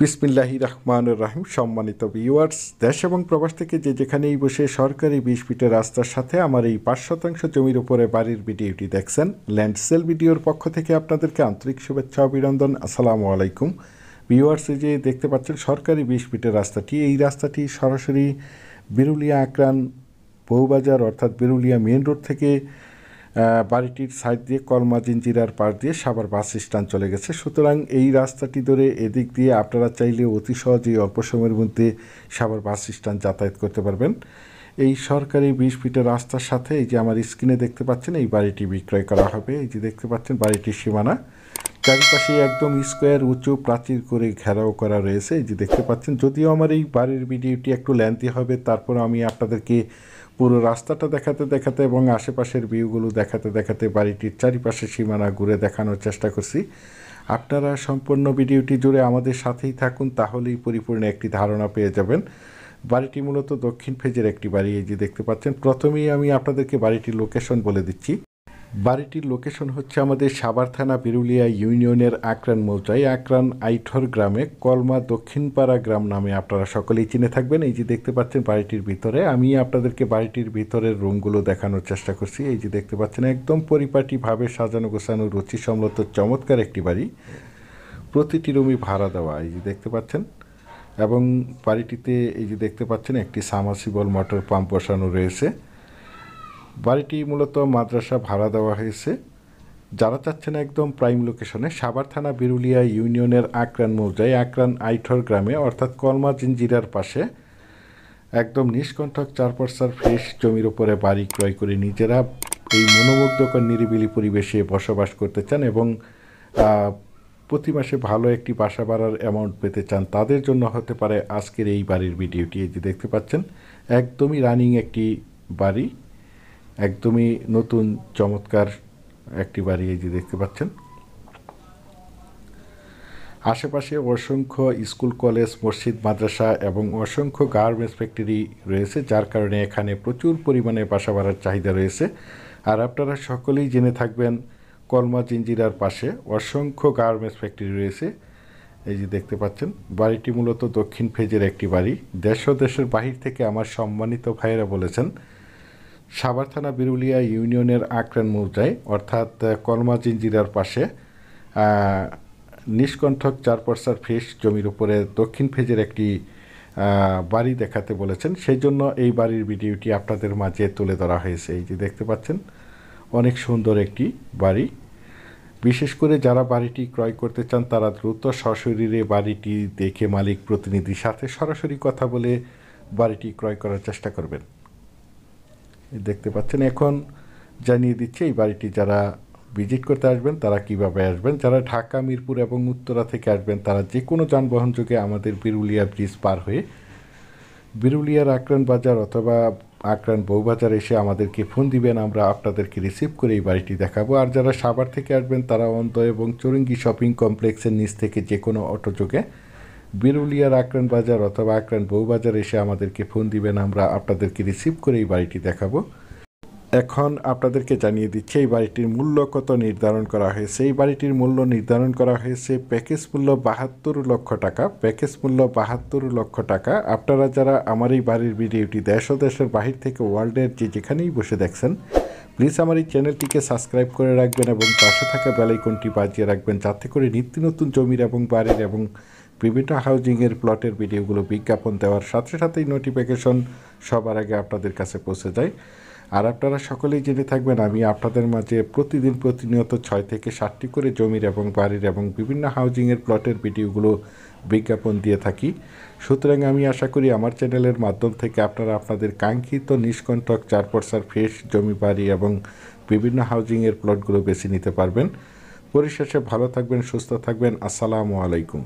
বিসমিল্লাহির রহমানির রহিম। সম্মানিত ভিউয়ার্স, দেশ এবং প্রবাস থেকে যে যেখানেই বসে সরকারি ২০ ফিটের রাস্তার সাথে আমার এই ৫% জমির উপরে বাড়ির ভিডিওটি দেখছেন, ল্যান্ড সেল ভিডিওর পক্ষ থেকে আপনাদেরকে আন্তরিক শুভেচ্ছা অভিনন্দন। আসসালামু আলাইকুম ভিউয়ার্স। এই যে দেখতে পাচ্ছেন সরকারি ২০ ফিটের রাস্তাটি, এই রাস্তাটি সরাসরি বিরুলিয়া আক্রান বউবাজার অর্থাৎ বিরুলিয়া মেন রোড থেকে বাড়িটির সাইড দিয়ে কলমা জিঞ্জিরার পাশ দিয়ে সাভার বাস স্ট্যান্ড চলে গেছে। সুতরাং এই রাস্তাটি ধরে এদিক দিয়ে আপনারা চাইলে অতি সহজেই অল্প সময়ের মধ্যে সাভার বাস স্ট্যান্ড যাতায়াত করতে পারবেন। এই সরকারি ২০ ফিটের রাস্তার সাথে এই যে আমার স্ক্রিনে দেখতে পাচ্ছেন এই বাড়িটি বিক্রয় করা হবে। এই যে দেখতে পাচ্ছেন বাড়িটির সীমানা, চারিপাশে একদম স্কোয়ার উঁচু প্রাচীর করে ঘেরাও করা রয়েছে। এই যে দেখতে পাচ্ছেন, যদিও আমার এই বাড়ির ভিডিওটি একটু লেন্থি হবে, তারপর আমি আপনাদেরকে পুরো রাস্তাটা দেখাতে দেখাতে এবং আশেপাশের ভিউগুলো দেখাতে দেখাতে বাড়িটির চারিপাশে সীমানা ঘুরে দেখানোর চেষ্টা করছি। আপনারা সম্পূর্ণ ভিডিওটি জুড়ে আমাদের সাথেই থাকুন, তাহলেই পরিপূর্ণ একটি ধারণা পেয়ে যাবেন। বাড়িটি মূলত দক্ষিণ ফেজের একটি বাড়ি। এই যে দেখতে পাচ্ছেন, প্রথমেই আমি আপনাদেরকে বাড়িটির লোকেশন বলে দিচ্ছি। বাড়িটির লোকেশন হচ্ছে আমাদের সাভার থানা বিরুলিয়া ইউনিয়নের আক্রান মৌজায় আক্রান আইঠর গ্রামে কলমা দক্ষিণপাড়া গ্রাম নামে আপনারা সকলেই চিনে থাকবেন। এই যে দেখতে পাচ্ছেন বাড়িটির ভিতরে, আমি আপনাদেরকে বাড়িটির ভিতরের রুমগুলো দেখানোর চেষ্টা করছি। এই যে দেখতে পাচ্ছেন একদম পরিপাটিভাবে সাজানো গোছানো রুচিসম্মত চমৎকার একটি বাড়ি, প্রতিটি রুমই ভাড়া দেওয়া। এই যে দেখতে পাচ্ছেন, এবং বাড়িটিতে এই যে দেখতে পাচ্ছেন একটি সাবমার্সিবল মোটর পাম্প বসানো রয়েছে। বাড়িটি মূলত মাদ্রাসা ভাড়া দেওয়া হয়েছে। যারা চাচ্ছেন একদম প্রাইম লোকেশনে সাভার থানা বিরুলিয়া ইউনিয়নের আক্রান মৌজায় আক্রান আইঠর গ্রামে অর্থাৎ কলমা জিঞ্জিরার পাশে একদম নিষ্কণ্ঠক ৪% ফ্রেশ জমির ওপরে বাড়ি ক্রয় করে নিজেরা এই মনোমুগ্ধকর নিরিবিলি পরিবেশে বসবাস করতে চান এবং প্রতি মাসে ভালো একটি বাসা ভাড়ার অ্যামাউন্ট পেতে চান, তাদের জন্য হতে পারে আজকের এই বাড়ির ভিডিওটি। এই যে দেখতে পাচ্ছেন একদমই রানিং একটি বাড়ি, একদমই নতুন চমৎকার একটি বাড়ি। এই যে দেখতে পাচ্ছেন আশেপাশে অসংখ্য স্কুল কলেজ মসজিদ মাদ্রাসা এবং অসংখ্য গার্মেন্টস ফ্যাক্টরি রয়েছে, যার কারণে এখানে প্রচুর পরিমাণে বাসা ভাড়ার চাহিদা রয়েছে। আর আপনারা সকলেই জেনে থাকবেন কলমা জিঞ্জিরার পাশে অসংখ্য গার্মেন্টস ফ্যাক্টরি রয়েছে। এই যে দেখতে পাচ্ছেন বাড়িটি মূলত দক্ষিণ ফেজের একটি বাড়ি। দেশ ও দেশের বাহির থেকে আমার সম্মানিত ভাইয়েরা বলেছেন সাভার থানা বিরুলিয়া ইউনিয়নের আক্রান মৌজায় অর্থাৎ কলমা জিঞ্জিরার পাশে নিষ্কণ্ঠক ৪% ফ্রেশ জমির উপরে দক্ষিণ ফেজের একটি বাড়ি দেখাতে বলেছেন, সেই জন্য এই বাড়ির ভিডিওটি আপনাদের মাঝে তুলে ধরা হয়েছে। এই যে দেখতে পাচ্ছেন অনেক সুন্দর একটি বাড়ি। বিশেষ করে যারা বাড়িটি ক্রয় করতে চান তারা দ্রুত সশরীরে বাড়িটি দেখে মালিক প্রতিনিধির সাথে সরাসরি কথা বলে বাড়িটি ক্রয় করার চেষ্টা করবেন। দেখতে পাচ্ছেন, এখন জানিয়ে দিচ্ছে এই বাড়িটি যারা ভিজিট করতে আসবেন তারা কিভাবে আসবেন। যারা ঢাকা মিরপুর এবং উত্তরা থেকে আসবেন তারা যে কোনো যানবাহন যোগে আমাদের বিরুলিয়া ব্রিজ পার হয়ে বিরুলিয়ার আক্রান বাজার অথবা আক্রান বউবাজার এসে আমাদেরকে ফোন দিবেন, আমরা আপনাদেরকে রিসিভ করে এই বাড়িটি দেখাবো। আর যারা সাভার থেকে আসবেন তারা অন্ত এবং চৌরঙ্গি শপিং কমপ্লেক্সের নিচ থেকে যে কোনো অটো যোগে বিরুলিয়ার আক্রান বাজার অথবা আক্রান বউবাজার এসে আমাদেরকে ফোন দিবেন, আমরা আপনাদেরকে রিসিভ করে এই বাড়িটি দেখাবো। এখন আপনাদেরকে জানিয়ে দিচ্ছে এই বাড়িটির মূল্য কত নির্ধারণ করা হয়েছে। এই বাড়িটির মূল্য নির্ধারণ করা হয়েছে প্যাকেজ মূল্য ৭২ লক্ষ টাকা। প্যাকেজ মূল্য ৭২ লক্ষ টাকা। আপনারা যারা আমার এই বাড়ির ভিডিওটি দেশ ও দেশের বাহির থেকে ওয়ার্ল্ডের যে যেখানেই বসে দেখছেন, প্লিজ আমার এই চ্যানেলটিকে সাবস্ক্রাইব করে রাখবেন এবং পাশে থাকা বেল আইকনটি বাজিয়ে রাখবেন, যাতে করে নিত্য নতুন জমির এবং বাড়ির এবং বিভিন্ন হাউজিংয়ের প্লটের ভিডিওগুলো বিজ্ঞাপন দেওয়ার সাথে সাথেই নোটিফিকেশন সবার আগে আপনাদের কাছে পৌঁছে যায়। আর আপনারা সকলেই জেনে থাকবেন আমি আপনাদের মাঝে প্রতিদিন প্রতিনিয়ত ৬ থেকে ৭টি করে জমির এবং বাড়ির এবং বিভিন্ন হাউজিংয়ের প্লটের ভিডিওগুলো বিজ্ঞাপন দিয়ে থাকি। সুতরাং আমি আশা করি আমার চ্যানেলের মাধ্যম থেকে আপনারা আপনাদের কাঙ্ক্ষিত নিষ্কণ্ঠক ৪% ফ্রেশ জমি বাড়ি এবং বিভিন্ন হাউজিংয়ের প্লটগুলো বেছে নিতে পারবেন। পরিশেষে ভালো থাকবেন, সুস্থ থাকবেন। আসসালামু আলাইকুম।